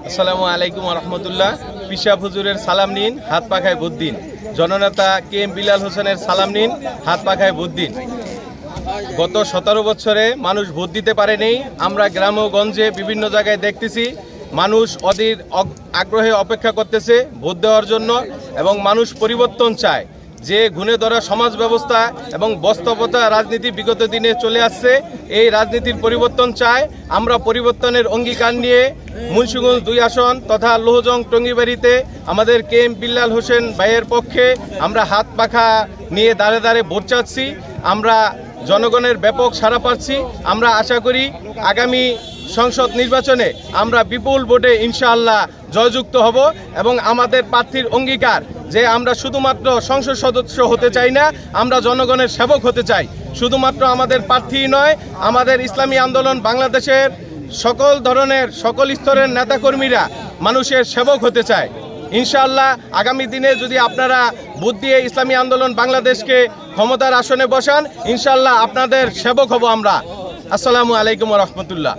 আসসালামু আলাইকুম রহমতুল্লাহ। পিসাব হুজুরের সালাম নিন, হাত পাখায় ভোট দিন। জননেতা KM বিলাল হোসেনের সালাম নিন, হাত পাখায় ভোট দিন। গত 17 বছরে মানুষ ভোট দিতে পারেনি। আমরা গ্রাম ও গঞ্জে বিভিন্ন জায়গায় দেখতেছি মানুষ অধীর আগ্রহে অপেক্ষা করতেছে ভোট দেওয়ার জন্য, এবং মানুষ পরিবর্তন চায়। যে ঘুণে ধরা সমাজ ব্যবস্থা এবং বস্তাপচা রাজনীতি বিগত দিনে চলে আসছে, এই রাজনীতির পরিবর্তন চায়। আমরা পরিবর্তনের অঙ্গীকার নিয়ে মুন্সিগঞ্জ 2 আসন তথা লোহজং টঙ্গিবাড়িতে আমাদের KM বিলাল হোসেন ভাইয়ের পক্ষে আমরা হাত পাখা নিয়ে দাঁড়ে দাঁড়ে ভোট চাচ্ছি। আমরা জনগণের ব্যাপক সাড়া পাচ্ছি। আমরা আশা করি আগামী সংসদ নির্বাচনে আমরা বিপুল ভোটে ইনশাআল্লাহ জয়যুক্ত হব, এবং আমাদের প্রার্থীর অঙ্গীকার যে আমরা শুধুমাত্র সংসদ সদস্য হতে চাই না, আমরা জনগণের সেবক হতে চাই। শুধুমাত্র আমাদের প্রার্থী নয়, আমাদের ইসলামী আন্দোলন বাংলাদেশের সকল ধরনের সকল স্তরের নেতাকর্মীরা মানুষের সেবক হতে চায়। ইনশাআল্লাহ আগামী দিনে যদি আপনারা ভোট দিয়ে ইসলামী আন্দোলন বাংলাদেশকে ক্ষমতার আসনে বসান, ইনশাআল্লাহ আপনাদের সেবক হব আমরা। আসসালামু আলাইকুম রহমতুল্লাহ।